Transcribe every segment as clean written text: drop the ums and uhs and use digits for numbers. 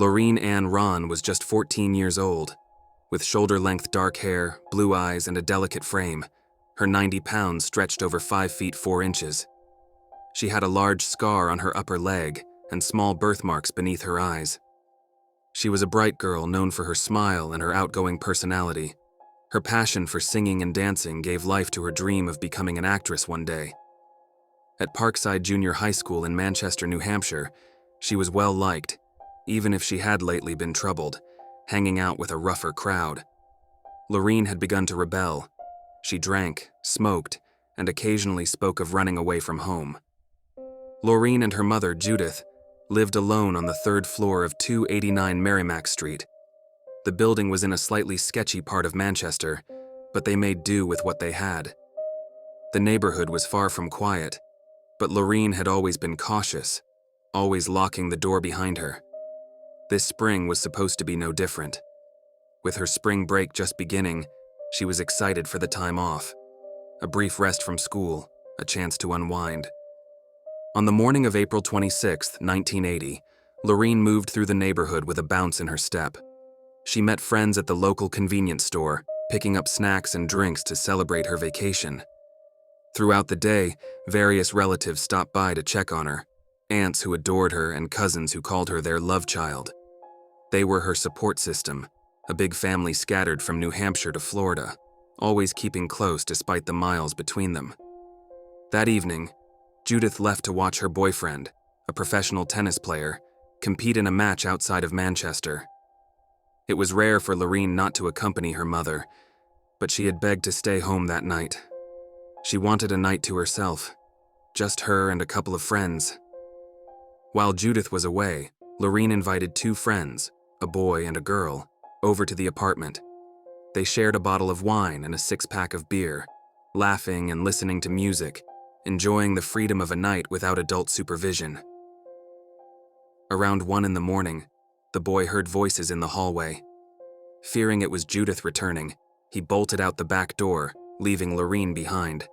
Laureen Rahn was just 14 years old. With shoulder-length dark hair, blue eyes, and a delicate frame, her 90 pounds stretched over 5 feet 4 inches. She had a large scar on her upper leg and small birthmarks beneath her eyes. She was a bright girl known for her smile and her outgoing personality. Her passion for singing and dancing gave life to her dream of becoming an actress one day. At Parkside Junior High School in Manchester, New Hampshire, she was well liked, even if she had lately been troubled, hanging out with a rougher crowd. Laureen had begun to rebel. She drank, smoked, and occasionally spoke of running away from home. Laureen and her mother, Judith, lived alone on the 3rd floor of 289 Merrimack Street. The building was in a slightly sketchy part of Manchester, but they made do with what they had. The neighborhood was far from quiet, but Laureen had always been cautious, always locking the door behind her. This spring was supposed to be no different. With her spring break just beginning, she was excited for the time off. A brief rest from school, a chance to unwind. On the morning of April 26, 1980, Laureen moved through the neighborhood with a bounce in her step. She met friends at the local convenience store, picking up snacks and drinks to celebrate her vacation. Throughout the day, various relatives stopped by to check on her, aunts who adored her and cousins who called her their love child. They were her support system, a big family scattered from New Hampshire to Florida, always keeping close despite the miles between them. That evening, Judith left to watch her boyfriend, a professional tennis player, compete in a match outside of Manchester. It was rare for Laureen not to accompany her mother, but she had begged to stay home that night. She wanted a night to herself, just her and a couple of friends. While Judith was away, Laureen invited 2 friends, a boy and a girl, over to the apartment. They shared a bottle of wine and a 6-pack of beer, laughing and listening to music, enjoying the freedom of a night without adult supervision. Around 1 in the morning, the boy heard voices in the hallway. Fearing it was Judith returning, he bolted out the back door, leaving Laureen behind.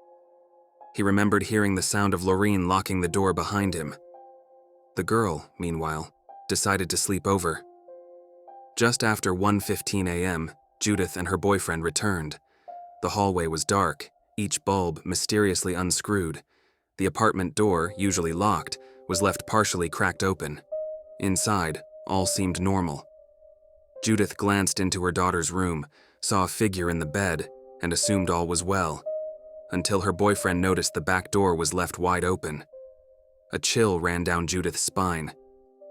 He remembered hearing the sound of Laureen locking the door behind him. The girl, meanwhile, decided to sleep over. Just after 1:15 a.m., Judith and her boyfriend returned. The hallway was dark, each bulb mysteriously unscrewed. The apartment door, usually locked, was left partially cracked open. Inside, all seemed normal. Judith glanced into her daughter's room, saw a figure in the bed, and assumed all was well, until her boyfriend noticed the back door was left wide open. A chill ran down Judith's spine.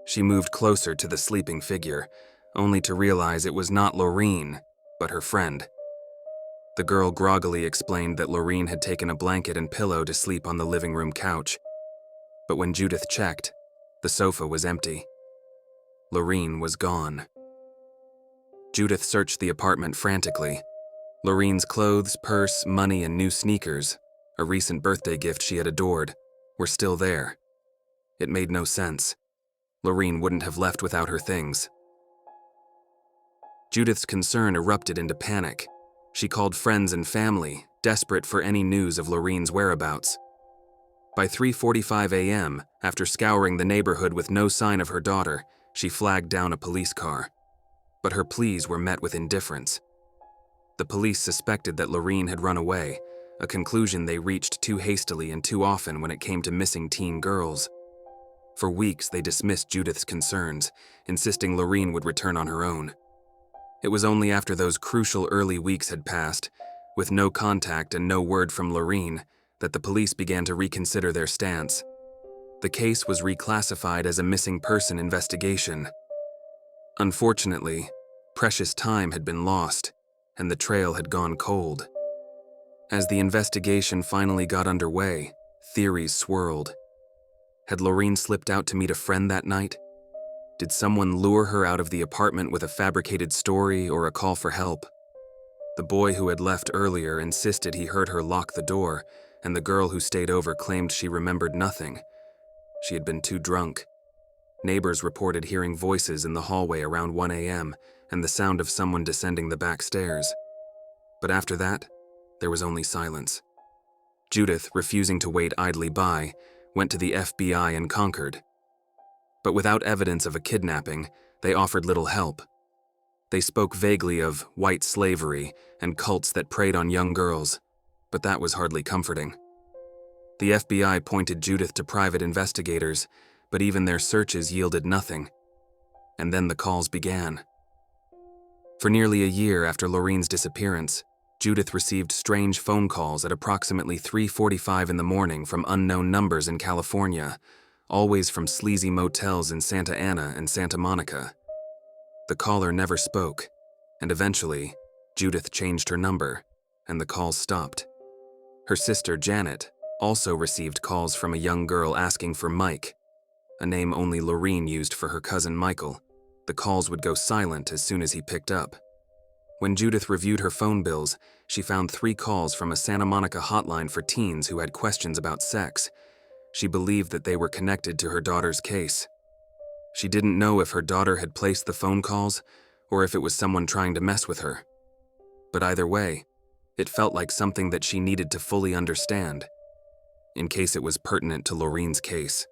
She moved closer to the sleeping figure, only to realize it was not Laureen, but her friend. The girl groggily explained that Laureen had taken a blanket and pillow to sleep on the living room couch. But when Judith checked, the sofa was empty. Laureen was gone. Judith searched the apartment frantically. Laureen's clothes, purse, money, and new sneakers, a recent birthday gift she had adored, were still there. It made no sense. Laureen wouldn't have left without her things. Judith's concern erupted into panic. She called friends and family, desperate for any news of Laureen's whereabouts. By 3:45 a.m., after scouring the neighborhood with no sign of her daughter, she flagged down a police car. But her pleas were met with indifference. The police suspected that Laureen had run away, a conclusion they reached too hastily and too often when it came to missing teen girls. For weeks, they dismissed Judith's concerns, insisting Laureen would return on her own. It was only after those crucial early weeks had passed, with no contact and no word from Laureen, that the police began to reconsider their stance. The case was reclassified as a missing person investigation. Unfortunately, precious time had been lost, and the trail had gone cold. As the investigation finally got underway, theories swirled. Had Laureen slipped out to meet a friend that night? Did someone lure her out of the apartment with a fabricated story or a call for help? The boy who had left earlier insisted he heard her lock the door, and the girl who stayed over claimed she remembered nothing. She had been too drunk. Neighbors reported hearing voices in the hallway around 1 a.m. and the sound of someone descending the back stairs. But after that, there was only silence. Judith, refusing to wait idly by, went to the FBI in Concord. But without evidence of a kidnapping, they offered little help. They spoke vaguely of white slavery and cults that preyed on young girls, but that was hardly comforting. The FBI pointed Judith to private investigators, but even their searches yielded nothing. And then the calls began. For nearly a year after Laureen's disappearance, Judith received strange phone calls at approximately 3:45 in the morning from unknown numbers in California, always from sleazy motels in Santa Ana and Santa Monica. The caller never spoke, and eventually, Judith changed her number, and the calls stopped. Her sister, Janet, also received calls from a young girl asking for Mike, a name only Laureen used for her cousin Michael. The calls would go silent as soon as he picked up. When Judith reviewed her phone bills, she found 3 calls from a Santa Monica hotline for teens who had questions about sex. She believed that they were connected to her daughter's case. She didn't know if her daughter had placed the phone calls or if it was someone trying to mess with her. But either way, it felt like something that she needed to fully understand, in case it was pertinent to Laureen's case.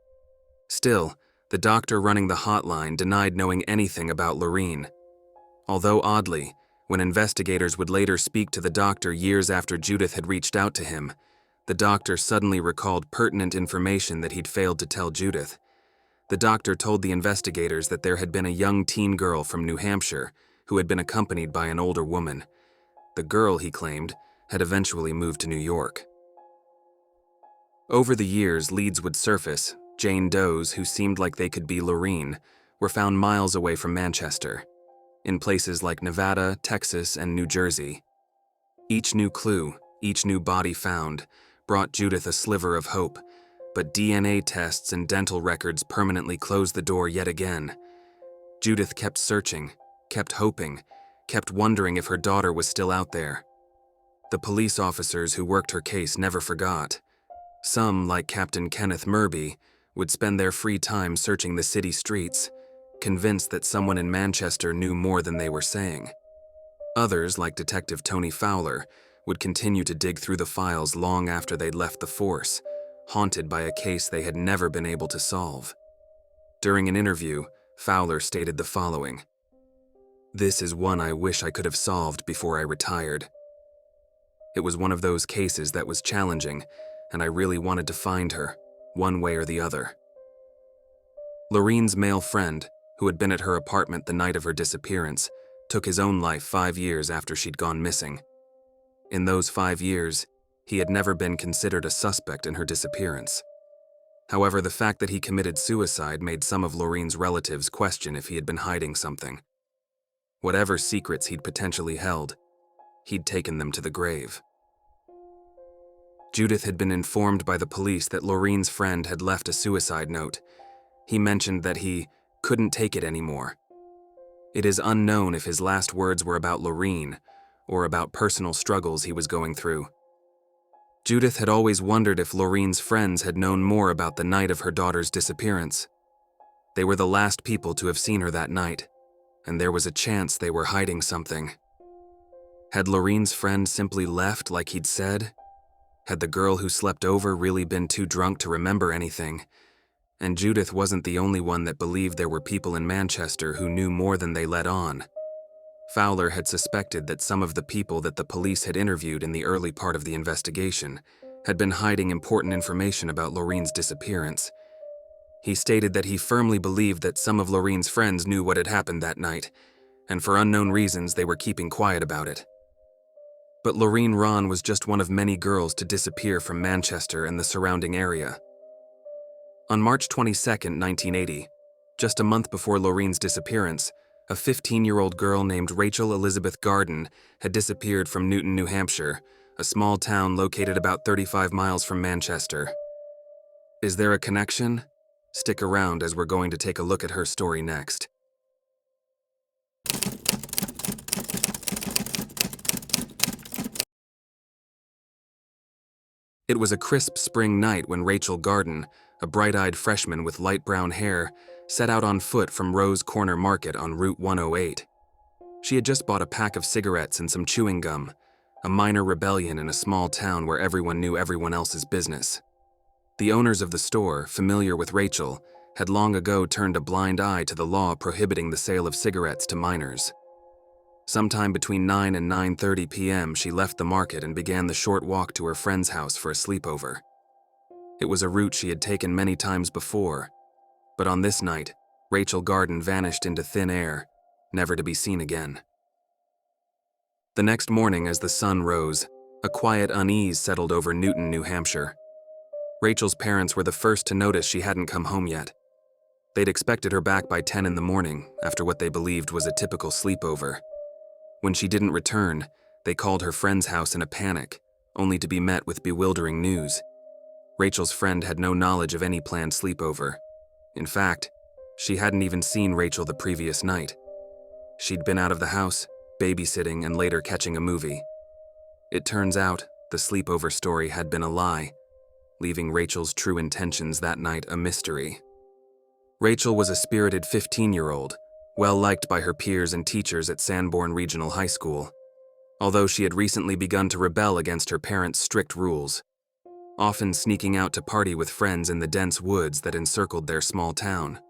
Still, the doctor running the hotline denied knowing anything about Laureen. Although oddly, when investigators would later speak to the doctor years after Judith had reached out to him, the doctor suddenly recalled pertinent information that he'd failed to tell Judith. The doctor told the investigators that there had been a young teen girl from New Hampshire who had been accompanied by an older woman. The girl, he claimed, had eventually moved to New York. Over the years, leads would surface. Jane Does, who seemed like they could be Laureen, were found miles away from Manchester, in places like Nevada, Texas, and New Jersey. Each new clue, each new body found, brought Judith a sliver of hope, but DNA tests and dental records permanently closed the door yet again. Judith kept searching, kept hoping, kept wondering if her daughter was still out there. The police officers who worked her case never forgot. Some, like Captain Kenneth Murby, would spend their free time searching the city streets, convinced that someone in Manchester knew more than they were saying. Others, like Detective Tony Fowler, would continue to dig through the files long after they'd left the force, haunted by a case they had never been able to solve. During an interview, Fowler stated the following: "This is one I wish I could have solved before I retired. It was one of those cases that was challenging, and I really wanted to find her, one way or the other." Laureen's male friend, who had been at her apartment the night of her disappearance, took his own life 5 years after she'd gone missing. In those 5 years, he had never been considered a suspect in her disappearance. However, the fact that he committed suicide made some of Laureen's relatives question if he had been hiding something. Whatever secrets he'd potentially held, he'd taken them to the grave. Judith had been informed by the police that Laureen's friend had left a suicide note. He mentioned that he couldn't take it anymore. It is unknown if his last words were about Laureen or about personal struggles he was going through. Judith had always wondered if Laureen's friends had known more about the night of her daughter's disappearance. They were the last people to have seen her that night, and there was a chance they were hiding something. Had Laureen's friend simply left like he'd said? Had the girl who slept over really been too drunk to remember anything? And Judith wasn't the only one that believed there were people in Manchester who knew more than they let on. Fowler had suspected that some of the people that the police had interviewed in the early part of the investigation had been hiding important information about Laureen's disappearance. He stated that he firmly believed that some of Laureen's friends knew what had happened that night, and for unknown reasons they were keeping quiet about it. But Laureen Rahn was just one of many girls to disappear from Manchester and the surrounding area. On March 22, 1980, just a month before Laureen's disappearance, a 15-year-old girl named Rachael Elizabeth Garden had disappeared from Newton, New Hampshire, a small town located about 35 miles from Manchester. Is there a connection? Stick around as we're going to take a look at her story next. It was a crisp spring night when Rachael Garden, a bright-eyed freshman with light brown hair, set out on foot from Rose Corner Market on Route 108. She had just bought a pack of cigarettes and some chewing gum, a minor rebellion in a small town where everyone knew everyone else's business. The owners of the store, familiar with Rachael, had long ago turned a blind eye to the law prohibiting the sale of cigarettes to minors. Sometime between 9 and 9:30 p.m., she left the market and began the short walk to her friend's house for a sleepover. It was a route she had taken many times before, but on this night, Rachael Garden vanished into thin air, never to be seen again. The next morning, as the sun rose, a quiet unease settled over Newton, New Hampshire. Rachel's parents were the first to notice she hadn't come home yet. They'd expected her back by 10 in the morning, after what they believed was a typical sleepover. When she didn't return, they called her friend's house in a panic, only to be met with bewildering news. Rachel's friend had no knowledge of any planned sleepover. In fact, she hadn't even seen Rachael the previous night. She'd been out of the house, babysitting, and later catching a movie. It turns out the sleepover story had been a lie, leaving Rachel's true intentions that night a mystery. Rachael was a spirited 15-year-old, well-liked by her peers and teachers at Sanborn Regional High School, although she had recently begun to rebel against her parents' strict rules, often sneaking out to party with friends in the dense woods that encircled their small town.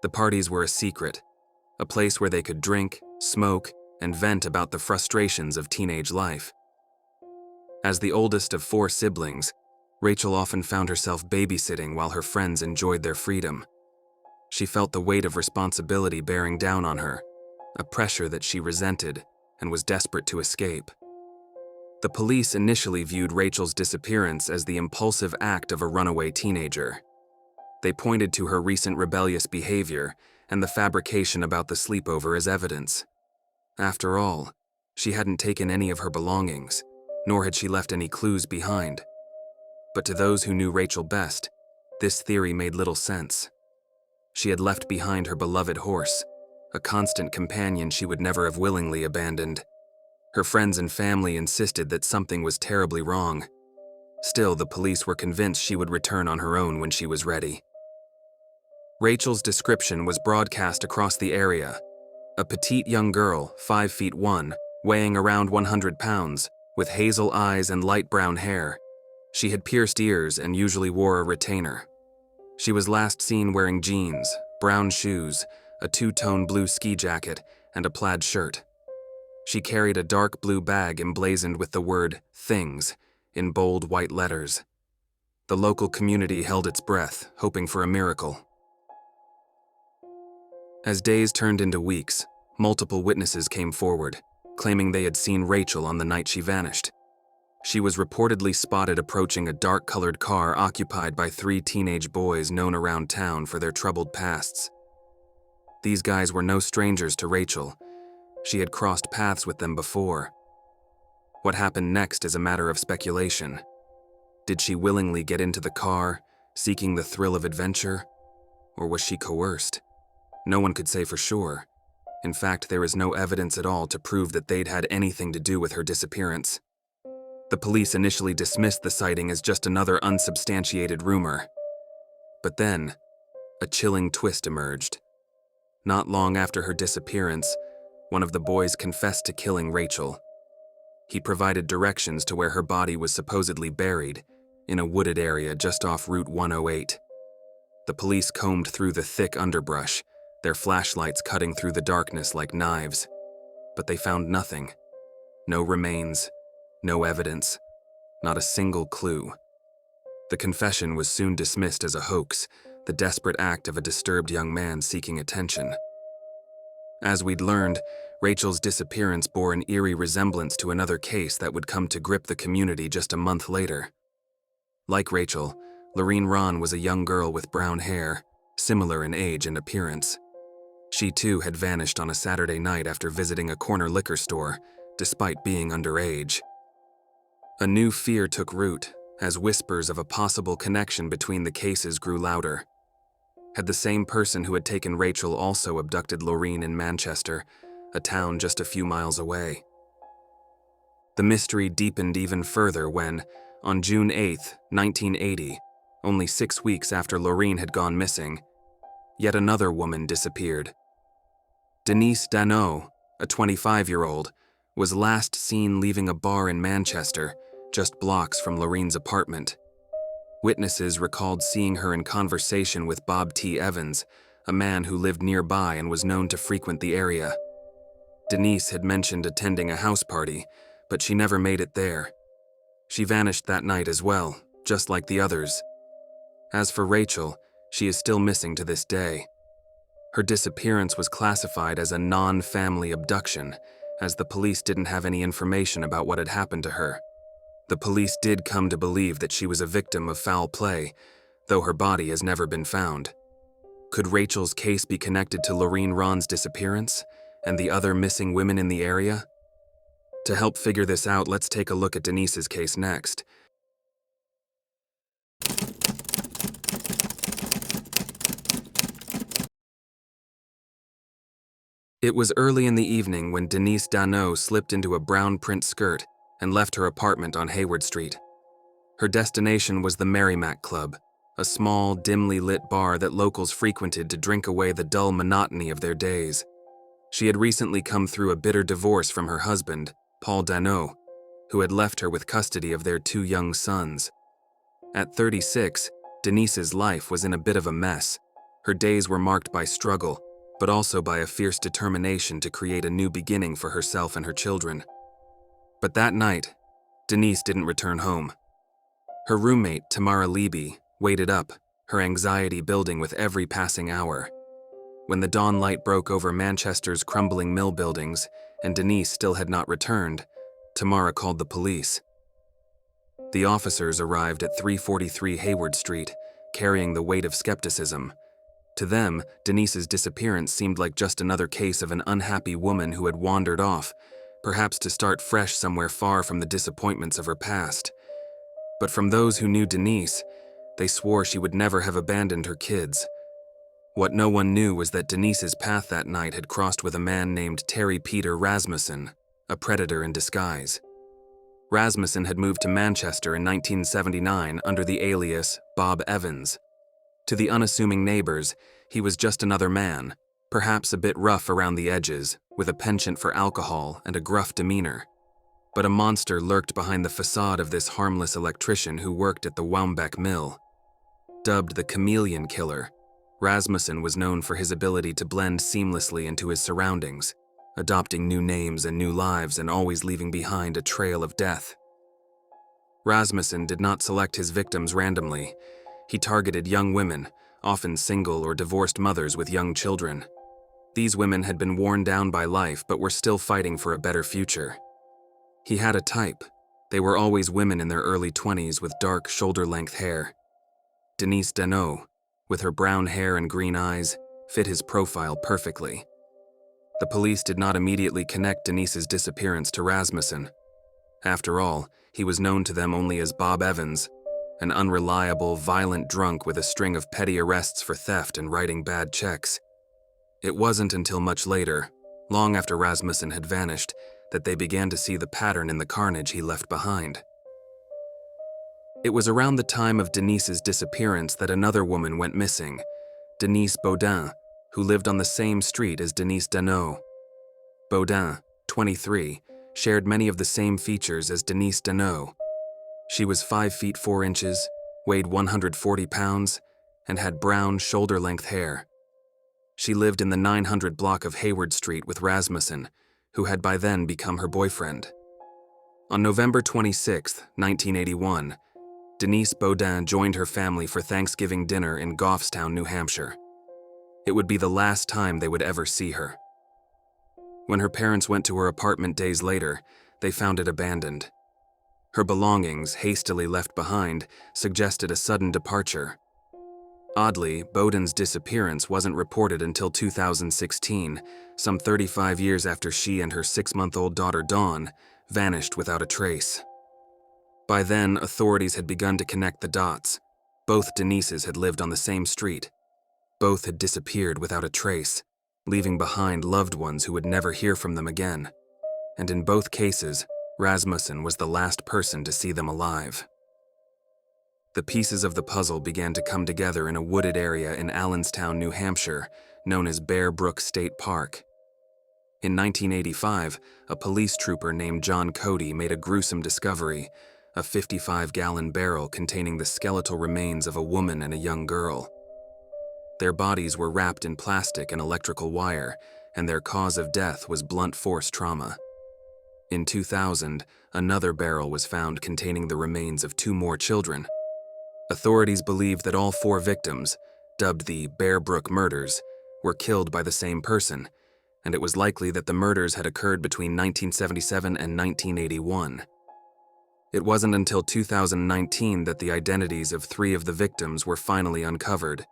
The parties were a secret, a place where they could drink, smoke, and vent about the frustrations of teenage life. As the oldest of 4 siblings, Rachael often found herself babysitting while her friends enjoyed their freedom. She felt the weight of responsibility bearing down on her, a pressure that she resented and was desperate to escape. The police initially viewed Rachel's disappearance as the impulsive act of a runaway teenager. They pointed to her recent rebellious behavior and the fabrication about the sleepover as evidence. After all, she hadn't taken any of her belongings, nor had she left any clues behind. But to those who knew Rachael best, this theory made little sense. She had left behind her beloved horse, a constant companion she would never have willingly abandoned. Her friends and family insisted that something was terribly wrong. Still, the police were convinced she would return on her own when she was ready. Rachel's description was broadcast across the area. A petite young girl, 5'1", weighing around 100 pounds, with hazel eyes and light brown hair. She had pierced ears and usually wore a retainer. She was last seen wearing jeans, brown shoes, a two-tone blue ski jacket, and a plaid shirt. She carried a dark blue bag emblazoned with the word "Things" in bold white letters. The local community held its breath, hoping for a miracle. As days turned into weeks, multiple witnesses came forward, claiming they had seen Rachael on the night she vanished. She was reportedly spotted approaching a dark-colored car occupied by 3 teenage boys known around town for their troubled pasts. These guys were no strangers to Rachael. She had crossed paths with them before. What happened next is a matter of speculation. Did she willingly get into the car, seeking the thrill of adventure? Or was she coerced? No one could say for sure. In fact, there is no evidence at all to prove that they'd had anything to do with her disappearance. The police initially dismissed the sighting as just another unsubstantiated rumor. But then, a chilling twist emerged. Not long after her disappearance, one of the boys confessed to killing Rachael. He provided directions to where her body was supposedly buried, in a wooded area just off Route 108. The police combed through the thick underbrush, their flashlights cutting through the darkness like knives. But they found nothing. No remains, no evidence, not a single clue. The confession was soon dismissed as a hoax, the desperate act of a disturbed young man seeking attention. As we'd learned, Rachel's disappearance bore an eerie resemblance to another case that would come to grip the community just a month later. Like Rachael, Laureen Rahn was a young girl with brown hair, similar in age and appearance. She too had vanished on a Saturday night after visiting a corner liquor store, despite being underage. A new fear took root as whispers of a possible connection between the cases grew louder. Had the same person who had taken Rachael also abducted Laureen in Manchester, a town just a few miles away? The mystery deepened even further when, on June 8, 1980, only 6 weeks after Laureen had gone missing, yet another woman disappeared. Denise Daneault, a 25-year-old, was last seen leaving a bar in Manchester, just blocks from Laureen's apartment. Witnesses recalled seeing her in conversation with Bob T. Evans, a man who lived nearby and was known to frequent the area. Denise had mentioned attending a house party, but she never made it there. She vanished that night as well, just like the others. As for Rachael, she is still missing to this day. Her disappearance was classified as a non-family abduction, as the police didn't have any information about what had happened to her. The police did come to believe that she was a victim of foul play, though her body has never been found. Could Rachael's case be connected to Laureen Rahn's disappearance and the other missing women in the area? To help figure this out, let's take a look at Denise's case next. It was early in the evening when Denise Daneault slipped into a brown print skirt and left her apartment on Hayward Street. Her destination was the Merrimack Club, a small, dimly lit bar that locals frequented to drink away the dull monotony of their days. She had recently come through a bitter divorce from her husband, Paul Daneault, who had left her with custody of their 2 young sons. At 36, Denise's life was in a bit of a mess. Her days were marked by struggle, but also by a fierce determination to create a new beginning for herself and her children. But that night, Denise didn't return home. Her roommate, Tamara Levy, waited up, her anxiety building with every passing hour. When the dawn light broke over Manchester's crumbling mill buildings and Denise still had not returned, Tamara called the police. The officers arrived at 343 Hayward Street, carrying the weight of skepticism. To them, Denise's disappearance seemed like just another case of an unhappy woman who had wandered off, perhaps to start fresh somewhere far from the disappointments of her past. But from those who knew Denise, they swore she would never have abandoned her kids. What no one knew was that Denise's path that night had crossed with a man named Terry Peter Rasmussen, a predator in disguise. Rasmussen had moved to Manchester in 1979 under the alias Bob Evans. To the unassuming neighbors, he was just another man, perhaps a bit rough around the edges, with a penchant for alcohol and a gruff demeanor. But a monster lurked behind the facade of this harmless electrician who worked at the Waumbec Mill. Dubbed the Chameleon Killer, Rasmussen was known for his ability to blend seamlessly into his surroundings, adopting new names and new lives and always leaving behind a trail of death. Rasmussen did not select his victims randomly. He targeted young women, often single or divorced mothers with young children. These women had been worn down by life but were still fighting for a better future. He had a type. They were always women in their early 20s with dark, shoulder-length hair. Denise Daneault, with her brown hair and green eyes, fit his profile perfectly. The police did not immediately connect Denise's disappearance to Rasmussen. After all, he was known to them only as Bob Evans, an unreliable, violent drunk with a string of petty arrests for theft and writing bad checks. It wasn't until much later, long after Rasmussen had vanished, that they began to see the pattern in the carnage he left behind. It was around the time of Denise's disappearance that another woman went missing, Denise Baudin, who lived on the same street as Denise Daneault. Baudin, 23, shared many of the same features as Denise Daneault. She was 5 feet 4 inches, weighed 140 pounds, and had brown, shoulder-length hair. She lived in the 900 block of Hayward Street with Rasmussen, who had by then become her boyfriend. On November 26, 1981, Denise Baudin joined her family for Thanksgiving dinner in Goffstown, New Hampshire. It would be the last time they would ever see her. When her parents went to her apartment days later, they found it abandoned. Her belongings, hastily left behind, suggested a sudden departure. Oddly, Baudin's disappearance wasn't reported until 2016, some 35 years after she and her 6-month-old daughter Dawn vanished without a trace. By then, authorities had begun to connect the dots. Both Denises had lived on the same street. Both had disappeared without a trace, leaving behind loved ones who would never hear from them again. And in both cases, Rasmussen was the last person to see them alive. The pieces of the puzzle began to come together in a wooded area in Allenstown, New Hampshire, known as Bear Brook State Park. In 1985, a police trooper named John Cody made a gruesome discovery, a 55-gallon barrel containing the skeletal remains of a woman and a young girl. Their bodies were wrapped in plastic and electrical wire, and their cause of death was blunt force trauma. In 2000, another barrel was found containing the remains of 2 more children. Authorities believe that all 4 victims, dubbed the Bear Brook murders, were killed by the same person, and it was likely that the murders had occurred between 1977 and 1981. It wasn't until 2019 that the identities of 3 of the victims were finally uncovered: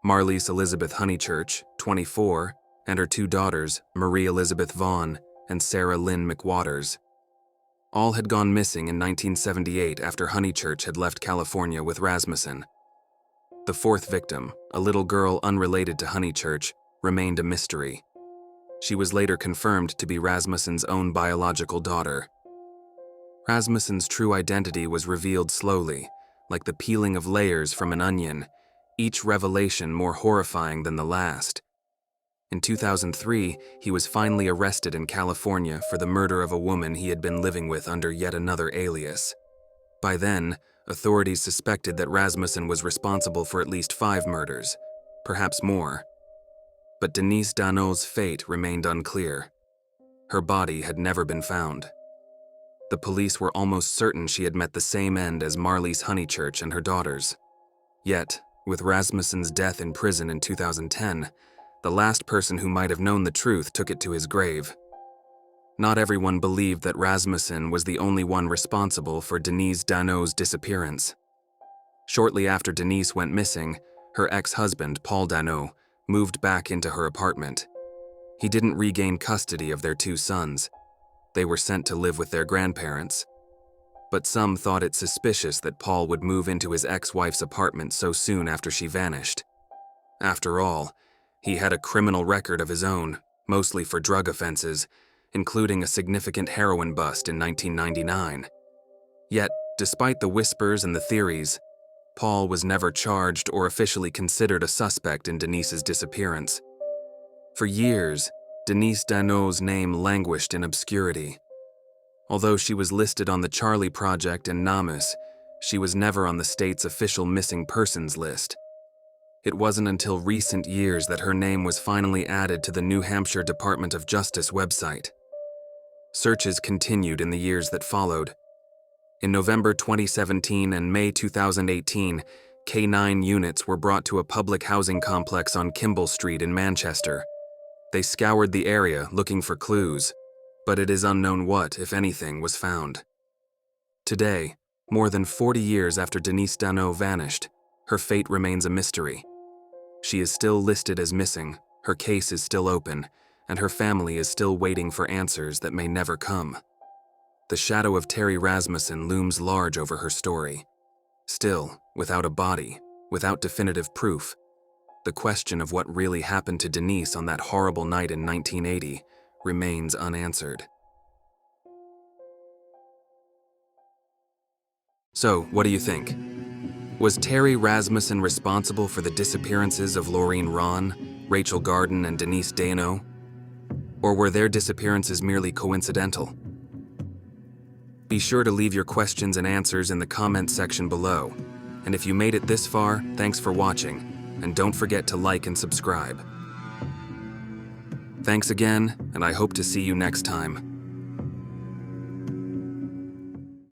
Marlise Elizabeth Honeychurch, 24, and her 2 daughters, Marie Elizabeth Vaughn and Sarah Lynn McWaters. All had gone missing in 1978 after Honeychurch had left California with Rasmussen. The 4th victim, a little girl unrelated to Honeychurch, remained a mystery. She was later confirmed to be Rasmussen's own biological daughter. Rasmussen's true identity was revealed slowly, like the peeling of layers from an onion, each revelation more horrifying than the last. In 2003, he was finally arrested in California for the murder of a woman he had been living with under yet another alias. By then, authorities suspected that Rasmussen was responsible for at least 5 murders, perhaps more. But Denise Daneault's fate remained unclear. Her body had never been found. The police were almost certain she had met the same end as Marlise Honeychurch and her daughters. Yet, with Rasmussen's death in prison in 2010, the last person who might have known the truth took it to his grave. Not everyone believed that Rasmussen was the only one responsible for Denise Daneault's disappearance. Shortly after Denise went missing, her ex-husband, Paul Daneault, moved back into her apartment. He didn't regain custody of their 2 sons. They were sent to live with their grandparents. But some thought it suspicious that Paul would move into his ex-wife's apartment so soon after she vanished. After all, he had a criminal record of his own, mostly for drug offenses, including a significant heroin bust in 1999. Yet, despite the whispers and the theories, Paul was never charged or officially considered a suspect in Denise's disappearance. For years, Denise Daneault's name languished in obscurity. Although she was listed on the Charlie Project and NamUs, she was never on the state's official missing persons list. It wasn't until recent years that her name was finally added to the New Hampshire Department of Justice website. Searches continued in the years that followed. In November 2017 and May 2018, K-9 units were brought to a public housing complex on Kimball Street in Manchester. They scoured the area looking for clues, but it is unknown what, if anything, was found. Today, more than 40 years after Denise Daneault vanished, her fate remains a mystery. She is still listed as missing, her case is still open, and her family is still waiting for answers that may never come. The shadow of Terry Rasmussen looms large over her story. Still, without a body, without definitive proof, the question of what really happened to Denise on that horrible night in 1980 remains unanswered. So, what do you think? Was Terry Rasmussen responsible for the disappearances of Laureen Rahn, Rachael Garden, and Denise Daneault? Or were their disappearances merely coincidental? Be sure to leave your questions and answers in the comments section below. And if you made it this far, thanks for watching, and don't forget to like and subscribe. Thanks again, and I hope to see you next time.